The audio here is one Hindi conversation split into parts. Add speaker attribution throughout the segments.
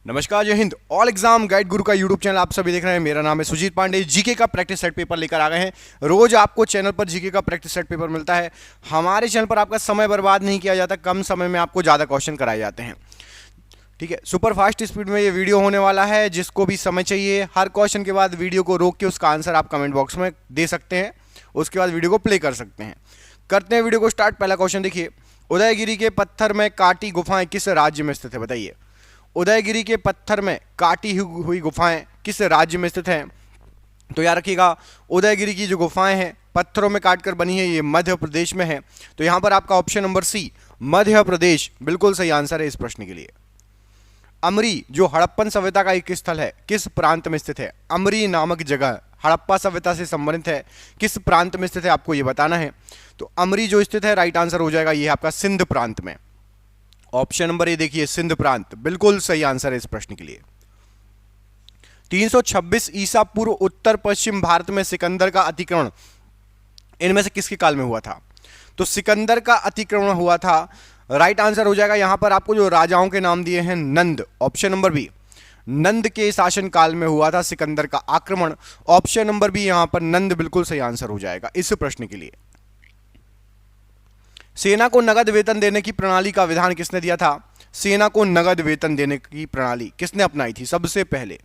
Speaker 1: नमस्कार, जय हिंद। ऑल एग्जाम गाइड गुरु का यूट्यूब चैनल आप सभी देख रहे हैं। मेरा नाम है सुजीत पांडे। जीके का प्रैक्टिस सेट पेपर लेकर आ गए हैं। रोज आपको चैनल पर जीके का प्रैक्टिस सेट पेपर मिलता है। हमारे चैनल पर आपका समय बर्बाद नहीं किया जाता, कम समय में आपको ज़्यादा क्वेश्चन कराए जाते हैं। ठीक है, सुपर फास्ट स्पीड में ये वीडियो होने वाला है। जिसको भी समय चाहिए, हर क्वेश्चन के बाद वीडियो को रोक के उसका आंसर आप कमेंट बॉक्स में दे सकते हैं। उसके बाद वीडियो को प्ले कर सकते हैं। करते हैं वीडियो को स्टार्ट। पहला क्वेश्चन देखिए, उदयगिरी के पत्थर में काटी गुफाएं किस राज्य में स्थित है? बताइए, उदयगिरी के पत्थर में काटी हुई गुफाएं किस राज्य में स्थित हैं? तो याद रखिएगा, उदयगिरी की जो गुफाएं हैं पत्थरों में काटकर बनी है, ये मध्य प्रदेश में है। तो यहां पर आपका ऑप्शन नंबर सी मध्य प्रदेश बिल्कुल सही आंसर है इस प्रश्न के लिए। अमरी जो हड़प्पन सभ्यता का एक स्थल है, किस प्रांत में स्थित है? अमरी नामक जगह हड़प्पा सभ्यता से संबंधित है, किस प्रांत में स्थित है आपको ये बताना है। तो अमरी जो स्थित है, राइट आंसर हो जाएगा ये आपका सिंध प्रांत में। ऑप्शन नंबर ए देखिए, सिंध प्रांत बिल्कुल सही आंसर है इस प्रश्न के लिए। 326 ईसा पूर्व उत्तर पश्चिम भारत में सिकंदर का अतिक्रमण इनमें से किसके काल में हुआ था? तो सिकंदर का अतिक्रमण हुआ था, राइट आंसर हो जाएगा यहां पर आपको जो राजाओं के नाम दिए हैं, नंद। ऑप्शन नंबर बी, नंद के शासन काल में हुआ था सिकंदर का आक्रमण। ऑप्शन नंबर बी यहां पर नंद बिल्कुल सही आंसर हो जाएगा इस प्रश्न के लिए। सेना को नगद वेतन देने की प्रणाली का विधान किसने दिया था? सेना को नगद वेतन देने की प्रणाली किसने अपनाई थी सबसे पहले?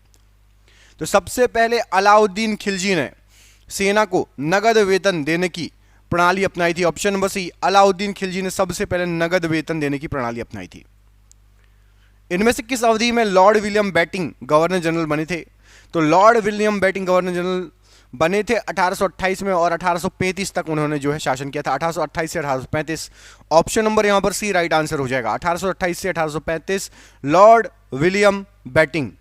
Speaker 1: तो सबसे पहले अलाउद्दीन खिलजी ने सेना को नगद वेतन देने की प्रणाली अपनाई थी। Option number C, Alauddin Khilji ने सबसे पहले नगद वेतन देने की प्रणाली अपनाई थी। इनमें से किस अवधि में Lord William Bentinck governor general बने थे? तो Lord William Bentinck governor general बने थे 1828 में और 1835 तक उन्होंने जो है शासन किया था, 1828 से 1835। ऑप्शन नंबर यहां पर सी राइट आंसर हो जाएगा, 1828 से 1835 Lord William Bentinck.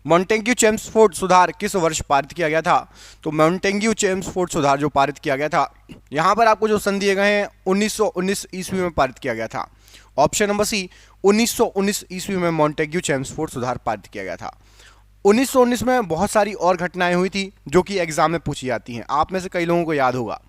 Speaker 1: Montagu Chelmsford सुधार किस वर्ष पारित किया गया था? तो मॉन्टेग्यू चेम्सफोर्ड सुधार जो पारित किया गया था, यहां पर आपको जो सन दिए गए हैं 1919 ईस्वी में पारित किया गया था। ऑप्शन नंबर सी, 1919 ईस्वी में मॉन्टेग्यू चेम्सफोर्ड सुधार पारित किया गया था। 1919 में बहुत सारी और घटनाएं हुई थी जो कि एग्जाम में पूछी जाती हैं। आप में से कई लोगों को याद होगा।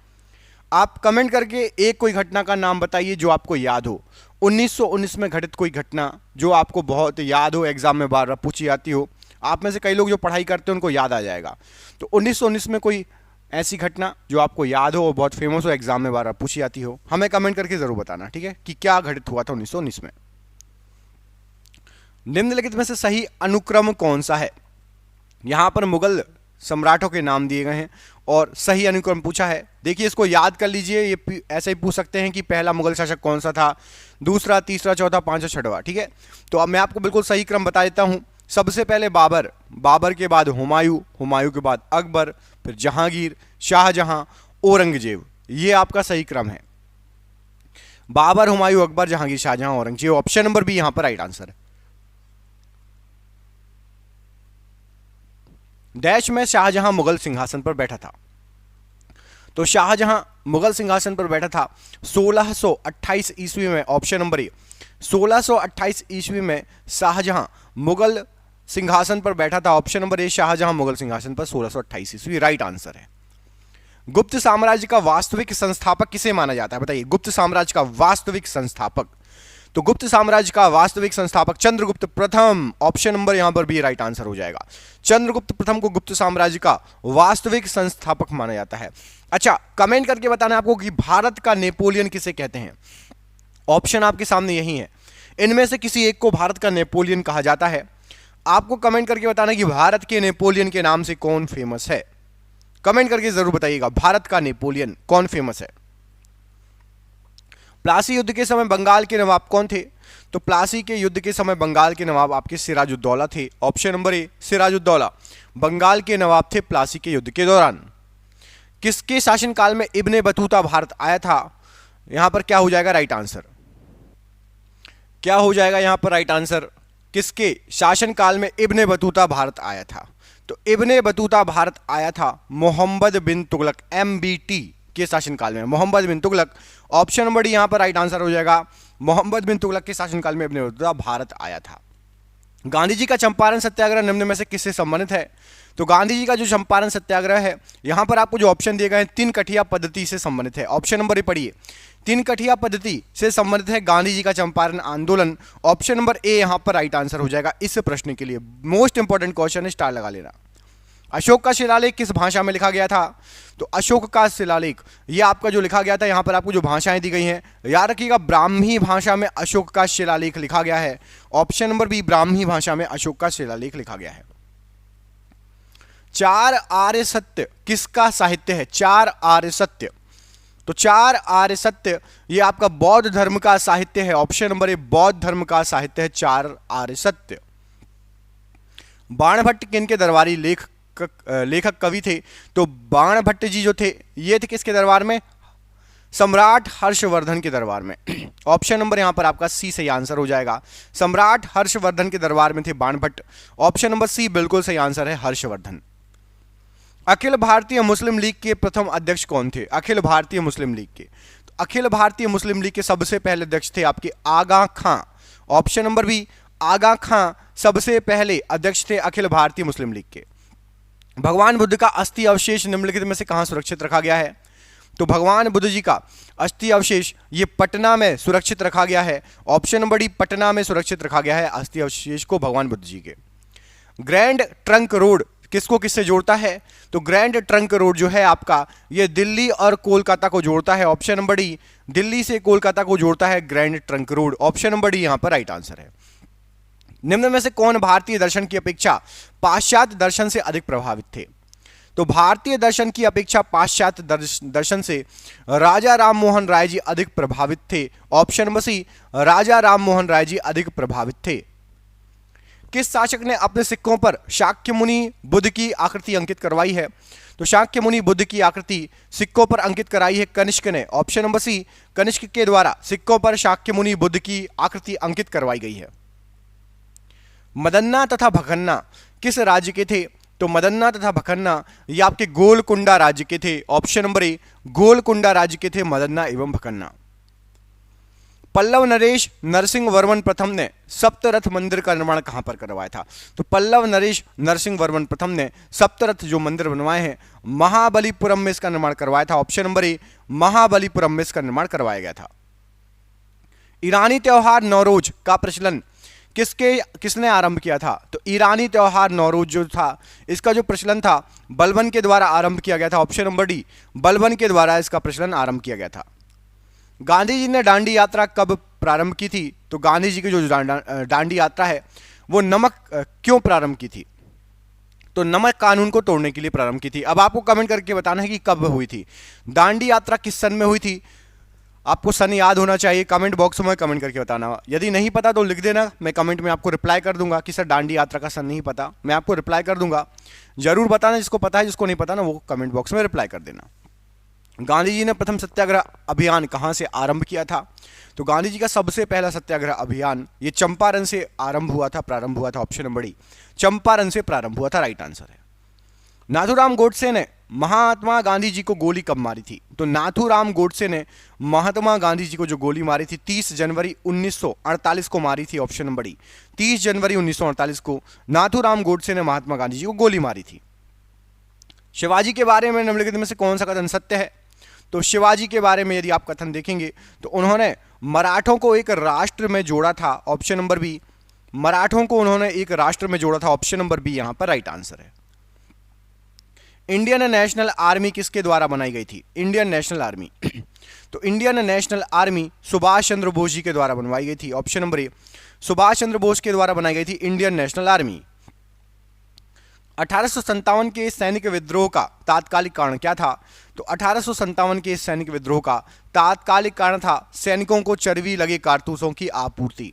Speaker 1: आप कमेंट करके एक कोई घटना का नाम बताइए जो आपको याद हो। 1919 में घटित कोई घटना जो आपको बहुत याद हो, एग्जाम में बार बार पूछी जाती हो। आप में से कई लोग जो पढ़ाई करते हैं उनको याद आ जाएगा। तो 1919 में कोई ऐसी घटना जो आपको याद हो और बहुत फेमस हो, एग्जाम में बार बार पूछी जाती हो, हमें कमेंट करके जरूर बताना, ठीक है, कि क्या घटित हुआ था 1919 में। निम्नलिखित में से सही अनुक्रम कौन सा है? यहां पर मुगल सम्राटों के नाम दिए गए हैं और सही अनुक्रम पूछा है। देखिए, इसको याद कर लीजिए। ये ऐसे ही पूछ सकते हैं कि पहला मुगल शासक कौन सा था, दूसरा, तीसरा, चौथा, पांचवा, छठवां। ठीक है, तो अब मैं आपको बिल्कुल सही क्रम बता देता हूं। सबसे पहले बाबर, बाबर के बाद हुमायूं, हुमायूं के बाद अकबर, फिर जहांगीर, शाहजहां, औरंगजेब। ये आपका सही क्रम है। Babur, Humayun, Akbar, Jahangir, Shahjahan, Aurangzeb. Option number B यहां पर राइट आंसर है। डैश में शाहजहां मुगल सिंहासन पर बैठा था। तो शाहजहां मुगल सिंहासन पर बैठा था 1628 ईस्वी में। ऑप्शन नंबर ए, 1628 ईस्वी में शाहजहां मुगल सिंहासन पर बैठा था। Option number A, Shahjahan Mughal सिंहासन पर 1628 ईस्वी राइट आंसर है। गुप्त साम्राज्य का वास्तविक संस्थापक किसे माना जाता है? बताइए, गुप्त साम्राज्य का वास्तविक संस्थापक। तो गुप्त साम्राज्य का वास्तविक संस्थापक चंद्रगुप्त प्रथम। ऑप्शन नंबर यहां पर भी राइट आंसर हो जाएगा। चंद्रगुप्त प्रथम को गुप्त साम्राज्य का वास्तविक संस्थापक माना जाता है। अच्छा, कमेंट करके बताना आपको कि भारत का नेपोलियन किसे कहते हैं। ऑप्शन आपके सामने यही है। इनमें से किसी एक को भारत का नेपोलियन कहा जाता है। आपको कमेंट करके बताना कि भारत के नेपोलियन के नाम से कौन फेमस है। कमेंट करके जरूर बताइएगा, भारत का नेपोलियन कौन फेमस है। प्लासी युद्ध के समय बंगाल के नवाब कौन थे? तो प्लासी के युद्ध के समय बंगाल के नवाब आपके सिराजुद्दौला थे। Option number A, Sirajuddaula Bengal के नवाब थे प्लासी के युद्ध के दौरान। किसके शासनकाल में इब्ने बतूता भारत आया था? यहां पर क्या हो जाएगा राइट आंसर? क्या हो जाएगा यहां पर राइट आंसर? किसके शासनकाल में इब्ने बतूता भारत आया था? तो इब्ने बतूता भारत आया था मोहम्मद बिन तुगलक, MBT के शासनकाल में, मोहम्मद बिन तुगलक। ऑप्शन नंबर डी यहां पर राइट आंसर हो जाएगा। मोहम्मद बिन तुगलक के शासनकाल में इब्ने बतूता भारत आया था। गांधी जी का चंपारण सत्याग्रह निम्न में से किससे संबंधित है? तो गांधी जी का जो चंपारण सत्याग्रह है, यहां पर आपको जो ऑप्शन दिए गए हैं, 3 कठिया पद्धति से संबंधित है। ऑप्शन नंबर ए पढ़िए, 3 कठिया पद्धति से संबंधित है गांधी जी का चंपारण आंदोलन। ऑप्शन नंबर ए यहां पर राइट आंसर हो जाएगा इस प्रश्न के लिए। मोस्ट इंपॉर्टेंट क्वेश्चन है, स्टार लगा लेना। अशोक का शिलालेख किस भाषा में लिखा गया था? तो अशोक का शिलालेख ये आपका जो लिखा गया था, यहां पर आपको जो भाषाएं दी गई हैं, याद रखिएगा ब्राह्मी भाषा में अशोक का शिलालेख लिखा गया है। ऑप्शन नंबर बी, ब्राह्मी भाषा में अशोक का शिलालेख लिखा गया है। 4 आर्य सत्य किसका साहित्य है? 4 आर्य सत्य, तो 4 आर्य सत्य ये आपका बौद्ध धर्म का साहित्य है। ऑप्शन नंबर ए, बौद्ध धर्म का साहित्य है 4 आर्य सत्य। बाणभट्ट किनके दरबारी लेखक कवि थे? तो बाणभट्ट जी जो थे, ये थे किसके दरबार में? सम्राट हर्षवर्धन के दरबार में। ऑप्शन नंबर यहां पर आपका सी सही आंसर हो जाएगा। सम्राट हर्षवर्धन के दरबार में थे बाणभट्ट। ऑप्शन नंबर सी बिल्कुल सही आंसर है, हर्षवर्धन। अखिल भारतीय मुस्लिम लीग के प्रथम अध्यक्ष कौन थे? अखिल भारतीय मुस्लिम लीग के, तो अखिल भारतीय मुस्लिम लीग के सबसे पहले अध्यक्ष थे आपके आगा खां। ऑप्शन नंबर बी, आगा खां सबसे पहले अध्यक्ष थे अखिल भारतीय मुस्लिम लीग के। भगवान बुद्ध का अस्थि अवशेष निम्नलिखित में से कहां सुरक्षित रखा गया है? तो भगवान बुद्ध जी का अस्थि अवशेष ये पटना में सुरक्षित रखा गया है। ऑप्शन नंबर डी, पटना में सुरक्षित रखा गया है अस्थि अवशेष को भगवान बुद्ध जी के। ग्रैंड ट्रंक रोड किसको किससे जोड़ता है? तो ग्रैंड ट्रंक रोड जो है आपका, ये दिल्ली और कोलकाता को जोड़ता है। ऑप्शन नंबर डी, दिल्ली से कोलकाता को जोड़ता है grand trunk road. Option number D यहां पर राइट आंसर है। निम्न में से कौन भारतीय दर्शन की अपेक्षा पाश्चात्य दर्शन से अधिक प्रभावित थे? तो भारतीय दर्शन की अपेक्षा पाश्चात्य दर्शन से राजा राम मोहन राय जी अधिक प्रभावित थे। ऑप्शन नंबर सी, राजा राम मोहन राय जी अधिक प्रभावित थे। किस शासक ने अपने सिक्कों पर शाक्य मुनि बुद्ध की आकृति अंकित करवाई है? तो शाक्य मुनि बुद्ध की आकृति सिक्कों पर अंकित कराई है कनिष्क ने। ऑप्शन नंबर सी, कनिष्क के द्वारा सिक्कों पर शाक्य मुनि बुद्ध की आकृति अंकित करवाई गई है। मदन्ना तथा भकन्ना किस राज्य के थे? तो मदन्ना तथा भकन्ना ये आपके गोलकुंडा राज्य के थे। ऑप्शन नंबर ए, गोलकुंडा राज्य के थे मदन्ना एवं भकन्ना। पल्लव नरेश नरसिंह वर्मन प्रथम ने सप्तरथ मंदिर का निर्माण कहां पर करवाया था? तो पल्लव नरेश नरसिंह वर्मन प्रथम ने सप्तरथ जो मंदिर बनवाए हैं, महाबलीपुरम में इसका निर्माण करवाया था। ऑप्शन नंबर ए, महाबलीपुरम में इसका निर्माण करवाया गया था। ईरानी त्योहार नौरोज का प्रचलन किसने आरंभ किया था? तो ईरानी त्योहार नौरोज जो था, इसका जो प्रचलन था बलबन के द्वारा आरंभ किया गया था। ऑप्शन नंबर डी, बलबन के द्वारा इसका प्रचलन आरंभ किया गया था। गांधी जी ने दांडी यात्रा कब प्रारंभ की थी? तो गांधी जी की जो दांडी यात्रा है वो नमक क्यों प्रारंभ की थी? तो नमक कानून को तोड़ने के लिए प्रारंभ की थी। अब आपको कमेंट करके बताना है कि कब हुई थी दांडी यात्रा, किस सन में हुई थी। आपको सन याद होना चाहिए, कमेंट बॉक्स में कमेंट करके बताना। यदि नहीं पता तो लिख देना, मैं कमेंट में आपको रिप्लाई कर दूंगा कि सर दांडी यात्रा का सन नहीं पता, मैं आपको रिप्लाई कर दूंगा। जरूर बताना, जिसको पता है, जिसको नहीं पता ना वो कमेंट बॉक्स में रिप्लाई कर देना। गांधी जी ने प्रथम सत्याग्रह अभियान कहां से आरंभ किया था? तो गांधी जी का सबसे पहला सत्याग्रह अभियान ये चंपारण से प्रारंभ हुआ था। ऑप्शन नंबर डी, चंपारण से प्रारंभ हुआ था, राइट आंसर है। नाथूराम गोडसे ने महात्मा गांधी जी को गोली कब मारी थी? तो नाथूराम गोडसे ने महात्मा गांधी जी को जो गोली मारी थी 30 जनवरी 1948 को मारी थी। ऑप्शन नंबर डी, 30 जनवरी 1948 को नाथूराम गोडसे ने महात्मा गांधी जी को गोली मारी थी। शिवाजी के बारे में निम्नलिखित में से कौन सा कथन सत्य है? तो शिवाजी के बारे में यदि आप कथन देखेंगे तो उन्होंने मराठों को एक राष्ट्र में जोड़ा था। ऑप्शन नंबर बी, मराठों को उन्होंने एक राष्ट्र में जोड़ा था। ऑप्शन नंबर बी यहां पर राइट आंसर है। इंडियन नेशनल आर्मी किसके द्वारा बनाई गई थी? इंडियन नेशनल आर्मी तो Indian national army Subhash Chandra Bose ji के द्वारा बनवाई गई थी। ऑप्शन नंबर ए, सुभाष चंद्र बोस के द्वारा बनाई गई थी इंडियन नेशनल आर्मी। 1857 के सैनिक विद्रोह का तात्कालिक कारण क्या था? तो 1857 के सैनिक विद्रोह का तात्कालिक कारण था सैनिकों को चर्बी लगे कारतूसों की आपूर्ति।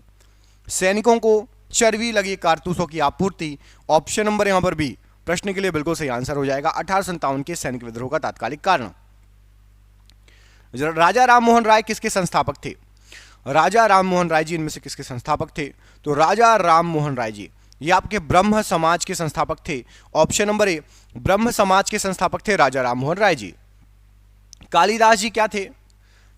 Speaker 1: सैनिकों को चर्बी लगे कारतूसों की आपूर्ति। ऑप्शन नंबर यहां पर बी प्रश्न के लिए बिल्कुल सही आंसर हो जाएगा। 1857 के सैनिक विद्रोह का तात्कालिक कारण। राजा राम मोहन राय किसके संस्थापक थे? राजा राम मोहन राय जी इनमें से किसके संस्थापक थे? तो राजा राम मोहन राय जी ये आपके ब्रह्म समाज के संस्थापक थे। ऑप्शन नंबर ए, ब्रह्म समाज के संस्थापक थे राजा राम मोहन राय जी। कालिदास जी क्या थे?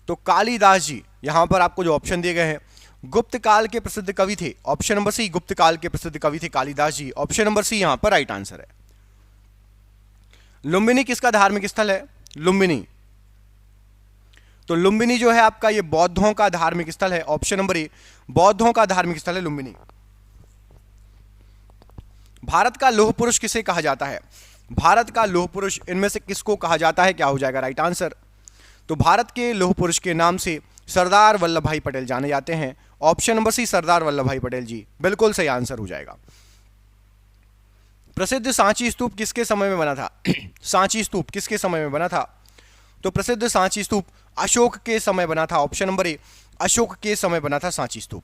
Speaker 1: तो कालिदास जी यहां पर आपको जो ऑप्शन दिए गए हैं गुप्त काल के प्रसिद्ध कवि थे? ऑप्शन नंबर सी, गुप्त काल के प्रसिद्ध कवि थे कालिदास जी। ऑप्शन नंबर सी यहां पर राइट आंसर है। लुम्बिनी किसका धार्मिक स्थल है? लुम्बिनी, तो लुम्बिनी जो है आपका ये बौद्धों का धार्मिक स्थल है। ऑप्शन नंबर ए, बौद्धों का धार्मिक स्थल है लुम्बिनी। भारत का लौह पुरुष किसे कहा जाता है? भारत का लौह पुरुष इनमें से किसको कहा जाता है? क्या हो जाएगा राइट आंसर? तो भारत के लौह पुरुष के नाम से सरदार वल्लभ भाई पटेल जाने जाते हैं। ऑप्शन नंबर सी, सरदार वल्लभ भाई पटेल जी, बिल्कुल सही आंसर हो जाएगा। प्रसिद्ध सांची स्तूप किसके समय में बना था? सांची स्तूप किसके समय में बना था? तो प्रसिद्ध सांची स्तूप अशोक के समय बना था। ऑप्शन नंबर ए, अशोक के समय बना था सांची स्तूप।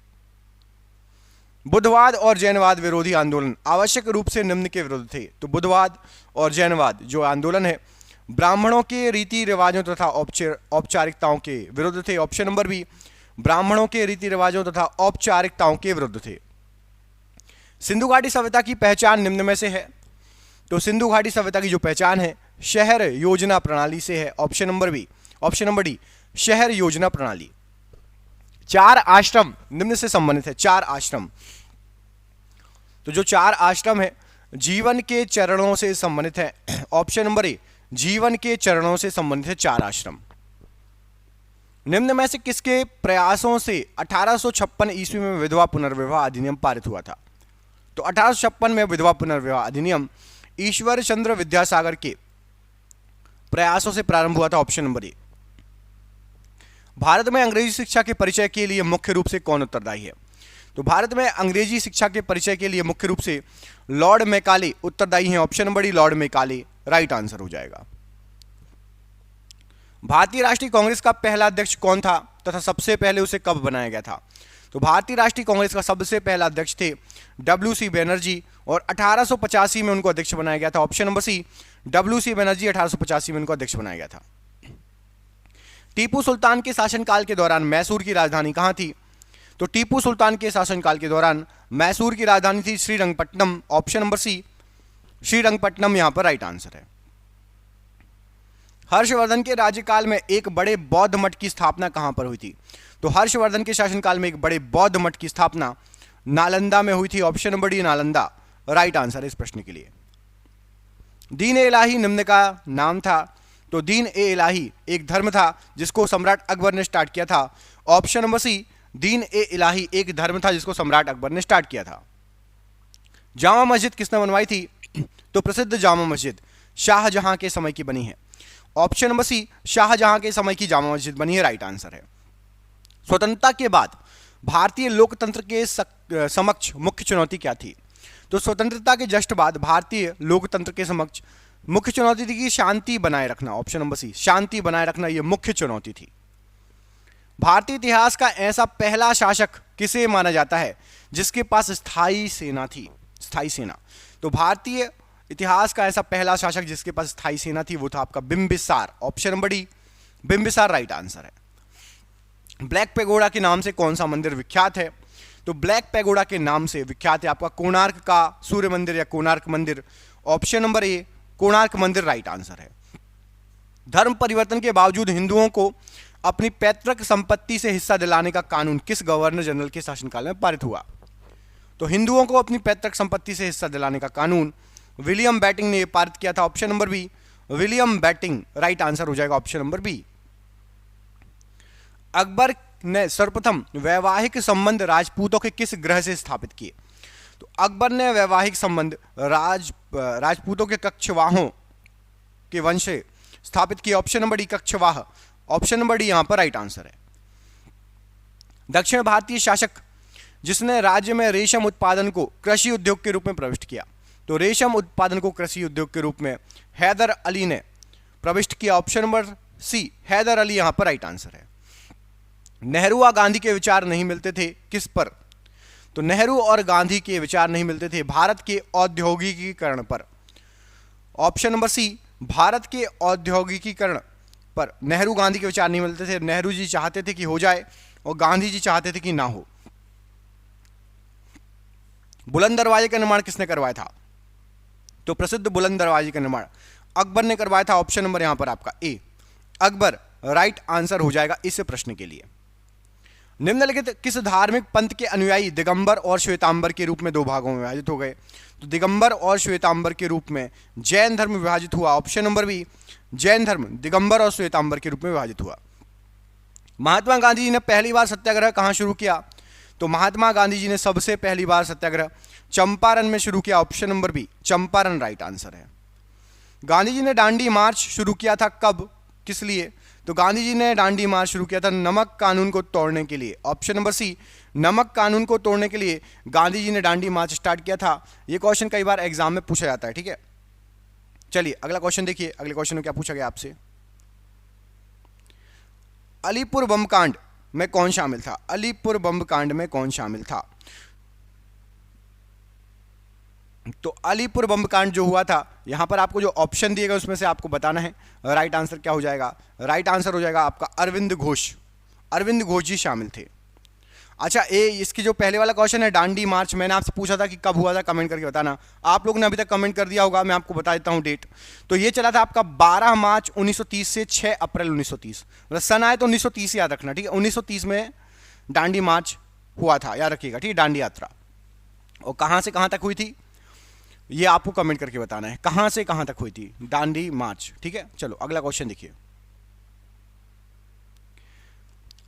Speaker 1: बुद्धवाद और जैनवाद विरोधी आंदोलन आवश्यक रूप से निम्न के विरुद्ध थे। तो बुद्धवाद और जैनवाद जो आंदोलन है ब्राह्मणों के रीति रिवाजों तथा औपचारिकताओं के विरुद्ध थे। ऑप्शन नंबर बी, ब्राह्मणों के रीति रिवाजों तथा औपचारिकताओं के विरुद्ध थे। सिंधु घाटी सभ्यता की पहचान निम्न में से है। तो सिंधु घाटी सभ्यता की जो पहचान है शहर योजना प्रणाली से है। Option number B, option number D, शहर योजना प्रणाली। 4 आश्रम निम्न से संबंधित है। 4 आश्रम, तो जो 4 आश्रम है जीवन के चरणों से संबंधित है। ऑप्शन नंबर ए, जीवन के चरणों से संबंधित है 4 आश्रम। निम्न में से किसके प्रयासों से 1856 ईस्वी में विधवा पुनर्विवाह अधिनियम पारित हुआ था? तो 1856 में विधवा पुनर्विवाह अधिनियम ईश्वर चंद्र विद्यासागर के प्रयासों से प्रारंभ हुआ था। ऑप्शन नंबर ए। भारत में अंग्रेजी शिक्षा के परिचय के लिए मुख्य रूप से कौन उत्तरदायी है? तो भारत में अंग्रेजी शिक्षा के परिचय के लिए मुख्य रूप से लॉर्ड मैकाले उत्तरदायी हैं। Option number D, Lord Macaulay right answer हो जाएगा। भारतीय राष्ट्रीय कांग्रेस का पहला अध्यक्ष कौन था तथा सबसे पहले उसे कब बनाया गया था? तो भारतीय राष्ट्रीय कांग्रेस का सबसे पहला अध्यक्ष थे WC बनर्जी और 1885 में उनको अध्यक्ष बनाया गया था। Option number C, WC Banerjee 1885 में उनको अध्यक्ष बनाया गया था। टीपू सुल्तान के शासनकाल के दौरान मैसूर की राजधानी कहां थी? तो टीपू सुल्तान के शासनकाल के दौरान मैसूर की राजधानी थी Srirangapatna. Option number C, Srirangapatna यहां पर राइट आंसर है। हर्षवर्धन के राज्यकाल में एक बड़े बौद्ध मठ की स्थापना कहां पर हुई थी? तो हर्षवर्धन के शासनकाल में एक बड़े बौद्ध मठ की स्थापना नालंदा में हुई थी। Option number D, Nalanda right answer है इस प्रश्न के लिए। दीन ए इलाही निम्न का नाम था? तो दीन ए इलाही एक धर्म था जिसको सम्राट अकबर ने स्टार्ट किया था। ऑप्शन नंबर सी, दीन ए इलाही एक धर्म था जिसको सम्राट अकबर ने स्टार्ट किया था। जामा मस्जिद किसने बनवाई थी? तो प्रसिद्ध जामा मस्जिद शाहजहां के समय की बनी है। ऑप्शन नंबर सी, शाहजहां के समय की जामा मस्जिद बनी है राइट आंसर है। स्वतंत्रता के बाद भारतीय लोकतंत्र के समक्ष मुख्य चुनौती क्या थी? तो स्वतंत्रता के जस्ट बाद भारतीय लोकतंत्र के समक्ष मुख्य चुनौती थी कि शांति बनाए रखना। ऑप्शन नंबर सी, शांति बनाए रखना यह मुख्य चुनौती थी। भारतीय इतिहास का ऐसा पहला शासक किसे माना जाता है जिसके पास स्थायी सेना थी? स्थायी सेना, तो भारतीय इतिहास का ऐसा पहला शासक जिसके पास स्थायी सेना थी वो था आपका Bimbisara. Option number D, Bimbisara right answer है। ब्लैक पैगोडा के नाम से कौन सा मंदिर विख्यात है? तो ब्लैक पैगोडा के नाम से विख्यात है आपका कोणार्क का सूर्य मंदिर या कोणार्क मंदिर। ऑप्शन नंबर ए, कोणार्क मंदिर राइट आंसर है। धर्म परिवर्तन के बावजूद हिंदुओं को अपनी पैतृक संपत्ति से हिस्सा दिलाने का कानून किस गवर्नर जनरल के शासनकाल में पारित हुआ? तो हिंदुओं को अपनी पैतृक संपत्ति से हिस्सा दिलाने का कानून विलियम बेटिंग ने पारित किया था। Option number B, William Bentinck right answer हो जाएगा ऑप्शन नंबर बी। अकबर ने सर्वप्रथम वैवाहिक संबंध राजपूतों के किस ग्रह से स्थापित किए? तो अकबर ने वैवाहिक संबंध राजपूतों के कक्षवाहों के वंश से स्थापित किए। Option number D, Kachhwaha option number D यहां पर राइट आंसर है। दक्षिण भारतीय शासक जिसने राज्य में रेशम उत्पादन को कृषि उद्योग के रूप में प्रविष्ट किया? तो रेशम उत्पादन को कृषि उद्योग के रूप में हैदर अली ने प्रविष्ट किया। Option number C, Hyder Ali यहां पर राइट आंसर है। नेहरू और गांधी के विचार नहीं मिलते थे किस पर? तो नेहरू और गांधी के विचार नहीं मिलते थे भारत के औद्योगिकीकरण पर। ऑप्शन नंबर सी, भारत के औद्योगिकीकरण पर नेहरू गांधी के विचार नहीं मिलते थे। नेहरू जी चाहते थे कि हो जाए और गांधी जी चाहते थे कि ना हो। बुलंद दरवाजे का निर्माण किसने करवाया था? तो प्रसिद्ध बुलंद दरवाजे का निर्माण अकबर ने करवाया था। ऑप्शन नंबर यहां पर आपका ए, अकबर राइट आंसर हो जाएगा इस प्रश्न के लिए। निम्नलिखित किस धार्मिक पंथ के अनुयायी दिगंबर और श्वेतांबर के रूप में दो भागों में विभाजित हो गए? तो दिगंबर और श्वेतांबर के रूप में जैन धर्म विभाजित हुआ। ऑप्शन नंबर बी, जैन धर्म दिगंबर और श्वेतांबर के रूप में विभाजित हुआ। महात्मा गांधी जी ने पहली बार सत्याग्रह कहां शुरू किया? तो महात्मा गांधी जी ने सबसे पहली बार सत्याग्रह चंपारण में शुरू किया। Option number B, Champaran right answer है। गांधी जी ने दांडी मार्च शुरू किया था कब, किस लिए? तो गांधी जी ने दांडी मार्च शुरू किया था नमक कानून को तोड़ने के लिए। ऑप्शन नंबर सी, नमक कानून को तोड़ने के लिए गांधी जी ने दांडी मार्च स्टार्ट किया था। यह क्वेश्चन कई बार एग्जाम में पूछा जाता है, ठीक है। चलिए अगला क्वेश्चन देखिए, अगले क्वेश्चन में क्या पूछा गया आपसे। अलीपुर बम कांड में कौन शामिल था? अलीपुर बम कांड में कौन शामिल था? तो अलीपुर बम कांड जो हुआ था, यहां पर आपको जो ऑप्शन दिए गए उसमें से आपको बताना है राइट आंसर क्या हो जाएगा। राइट आंसर हो जाएगा आपका अरविंद घोष। अरविंद घोष जी शामिल थे। अच्छा, इसकी जो पहले वाला क्वेश्चन है दांडी मार्च, मैंने आपसे पूछा था कि कब हुआ था, कमेंट करके बताना। आप लोग ने अभी तक कमेंट कर दिया होगा, मैं आपको बता देता हूं डेट। तो ये चला था आपका 12 मार्च 1930 से 6 अप्रैल 1930। मतलब सन आए तो 1930 याद रखना, ठीक है। 1930 में दांडी मार्च हुआ था, याद रखिएगा, ठीक है, दांडी यात्रा। और कहां से कहां तक हुई थी ये आपको कमेंट करके बताना है, कहां से कहां तक हुई थी दांडी मार्च, ठीक है। चलो अगला क्वेश्चन देखिए।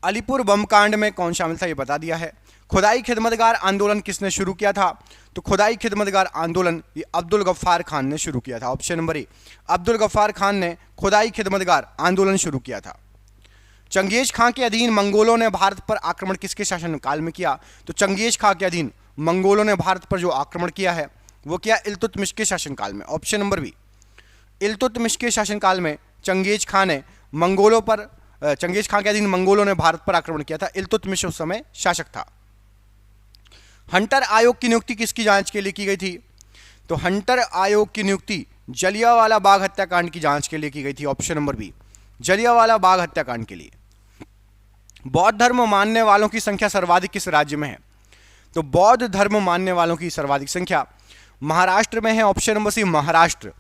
Speaker 1: अलीपुर बम कांड में कौन शामिल था, ये बता दिया है। खुदाई खिदमतगार आंदोलन किसने शुरू किया था? तो खुदाई खिदमतगार आंदोलन ये अब्दुल गफ्फार खान ने शुरू किया था। Option number A, Abdul Ghaffar Khan ने खुदाई खिदमतगार आंदोलन शुरू किया था। चंगेज खां के अधीन मंगोलों ने भारत पर आक्रमण किसके शासनकाल में किया? तो चंगेज खां के अधीन मंगोलों ने भारत पर जो आक्रमण किया है वो किया इल्तुतमिश के शासनकाल में। ऑप्शन नंबर बी, इल्तुतमिश के शासनकाल में चंगेज खां ने मंगोलों पर, चंगेज खां के अधीन मंगोलों ने भारत पर आक्रमण किया था। इल्तुतमिश उस समय शासक था। हंटर आयोग की नियुक्ति किसकी जांच के लिए की गई थी? तो हंटर आयोग की नियुक्ति जलियांवाला बाग हत्याकांड की जांच के लिए की गई थी। Option number B, Jallianwala Bagh हत्याकांड के लिए। बौद्ध धर्म मानने वालों की संख्या सर्वाधिक किस राज्य में है? तो बौद्ध धर्म मानने वालों की सर्वाधिक संख्या महाराष्ट्र में है। Option number C, Maharashtra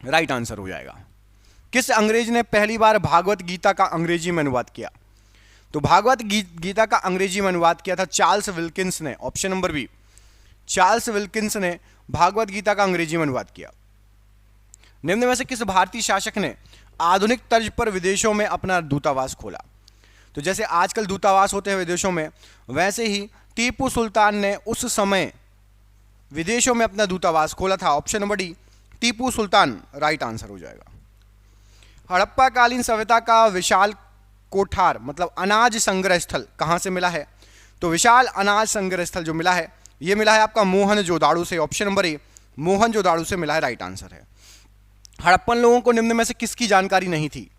Speaker 1: right answer हो जाएगा। किस अंग्रेज ने पहली बार भागवत गीता का अंग्रेजी में अनुवाद किया? तो भागवत गीता का अंग्रेजी में अनुवाद किया था चार्ल्स विल्किंस ने। Option number B, Charles Wilkins ने भागवत गीता का अंग्रेजी में अनुवाद किया। निम्न में से किस भारतीय शासक ने आधुनिक तर्ज पर विदेशों में अपना दूतावास खोला? तो जैसे आजकल दूतावास होते हैं विदेशों में, वैसे ही टीपू सुल्तान ने उस समय विदेशों में अपना दूतावास खोला था। Option number D, Tipu Sultan right answer हो जाएगा। हड़प्पा कालीन सभ्यता का विशाल कोठार मतलब अनाज संग्रह स्थल कहां से मिला है? तो विशाल अनाज संग्रह स्थल जो मिला है यह मिला है आपका मोहनजोदाड़ो से। ऑप्शन नंबर ए, मोहनजोदाड़ो से मिला है, राइट आंसर है। हड़प्पन लोगों को निम्न में से किसकी जानकारी नहीं थी?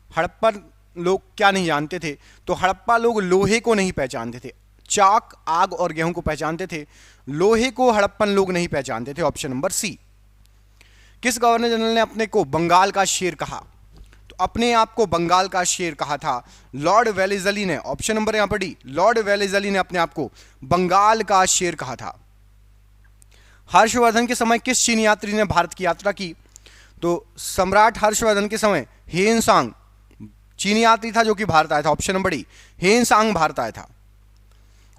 Speaker 1: हड़प्पन लोग क्या नहीं जानते थे? तो हड़प्पा लोग लोहे को नहीं पहचानते थे, चाक, आग और गेहूं को पहचानते थे, लोहे को हड़प्पन लोग नहीं पहचानते थे। Option number C. किस गवर्नर जनरल ने अपने को बंगाल का शेर कहा? तो अपने आप को बंगाल का शेर कहा था लॉर्ड वेलेस्ली ने। ऑप्शन नंबर यहां पर डी, लॉर्ड वेलेस्ली ने अपने आप को बंगाल का शेर कहा था। हर्षवर्धन के समय किस चीनी यात्री ने भारत की यात्रा की? तो सम्राट हर्षवर्धन के समय हेनसांग चीनी यात्री था जो कि भारत आया था। Option number D, Hiuen Tsang Bharat आया था।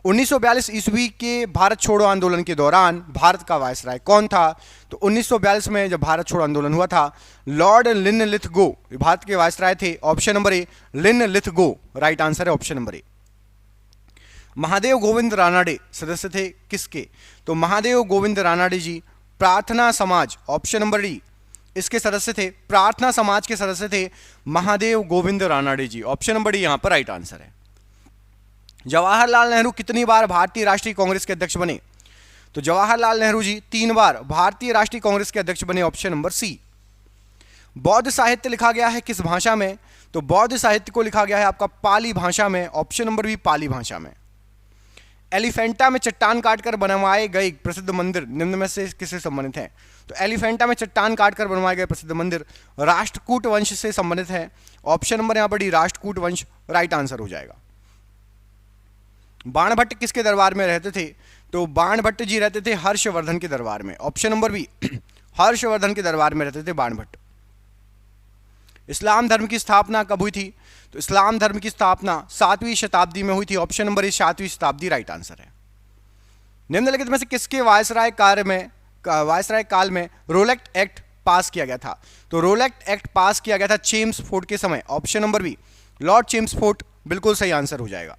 Speaker 1: 1942 ईस्वी के भारत छोड़ो आंदोलन के दौरान भारत का वायसराय कौन था? तो 1942 में जब भारत छोड़ो आंदोलन हुआ था, लॉर्ड लिनलिथगो भारत के वायसराय थे। Option number A, Linlithgow right answer है, option number A. Mahadev Govind Ranade सदस्य थे किसके? तो महादेव गोविंद रानाडे जी प्रार्थना समाज, ऑप्शन नंबर डी, इसके सदस्य थे। प्रार्थना समाज के सदस्य थे महादेव गोविंद रानाडे जी। ऑप्शन नंबर डी यहां पर राइट आंसर है। जवाहरलाल नेहरू कितनी बार भारतीय राष्ट्रीय कांग्रेस के अध्यक्ष बने? तो जवाहरलाल नेहरू जी 3 बार भारतीय राष्ट्रीय कांग्रेस के अध्यक्ष बने। Option number C. बौद्ध साहित्य लिखा गया है किस भाषा में? तो बौद्ध साहित्य को लिखा गया है आपका पाली भाषा में। ऑप्शन नंबर बी, पाली भाषा में। एलिफेंटा में चट्टान काटकर बनवाए गए प्रसिद्ध मंदिर निम्न में से किससे संबंधित है? तो एलिफेंटा में चट्टान काटकर बनवाए गए प्रसिद्ध मंदिर राष्ट्रकूट वंश से संबंधित है। ऑप्शन नंबर यहां पर डी, राष्ट्रकूट वंश राइट आंसर हो जाएगा। बाणभट्ट किसके दरबार में रहते थे? तो बाणभट्ट जी रहते थे हर्षवर्धन के दरबार में। ऑप्शन नंबर बी, हर्षवर्धन के दरबार में रहते थे बाणभट्ट। इस्लाम धर्म की स्थापना कब हुई थी? तो इस्लाम धर्म की स्थापना 7वीं शताब्दी में हुई थी। ऑप्शन नंबर ए 7वीं शताब्दी राइट आंसर है। निम्नलिखित में से किसके वायसराय काल में रोलेक्ट एक्ट पास किया गया था? तो रोलेक्ट एक्ट पास किया गया था चेम्सफोर्ड के समय। Option number B Lord Chelmsford बिल्कुल सही आंसर हो जाएगा।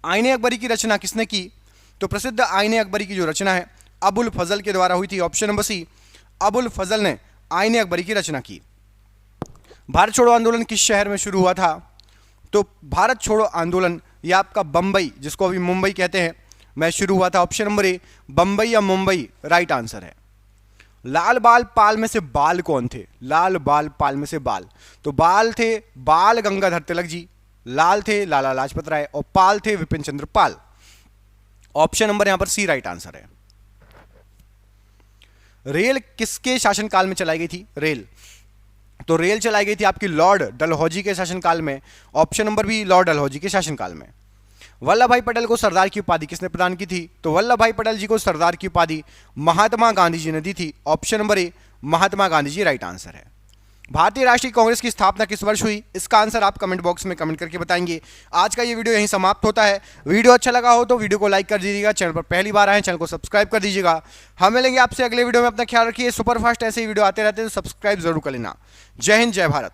Speaker 1: आईने अकबरी की रचना किसने की? तो प्रसिद्ध आईने अकबरी की जो रचना है अबुल फजल के द्वारा हुई थी। ऑप्शन नंबर सी अबुल फजल ने आईने अकबरी की रचना की। भारत छोड़ो आंदोलन किस शहर में शुरू हुआ था? तो भारत छोड़ो आंदोलन यह आपका बंबई, जिसको अभी मुंबई कहते हैं, में शुरू हुआ था। ऑप्शन नंबर ए बंबई या मुंबई राइट आंसर है। लाल बाल पाल में से बाल कौन थे? लाल बाल पाल में से बाल, तो बाल थे बाल गंगाधर तिलक जी, लाल थे लाला लाजपत राय और पाल थे विपिन चंद्र पाल। ऑप्शन नंबर यहां पर सी राइट आंसर है। रेल किसके शासनकाल में चलाई गई थी? रेल, तो रेल चलाई गई थी आपकी लॉर्ड डलहौजी के शासनकाल में। Option number B Lord Dalhousie के शासनकाल में। वल्लभ भाई पटेल को सरदार की उपाधि किसने प्रदान की थी? तो वल्लभ भाई पटेल जी को सरदार की उपाधि महात्मा गांधी जी ने दी थी। Option number A Mahatma Gandhi ji right answer है। भारतीय राष्ट्रीय कांग्रेस की स्थापना किस वर्ष हुई? इसका आंसर आप कमेंट बॉक्स में कमेंट करके बताएंगे। आज का ये वीडियो यहीं समाप्त होता है। वीडियो अच्छा लगा हो तो वीडियो को लाइक कर दीजिएगा, चैनल पर पहली बार आए चैनल को सब्सक्राइब कर दीजिएगा। हम मिलेंगे आपसे अगले वीडियो में, अपना ख्याल रखिए। सुपरफास्ट ऐसे ही वीडियो आते रहते हैं तो सब्सक्राइब जरूर कर लेना। जय हिंद, जय भारत।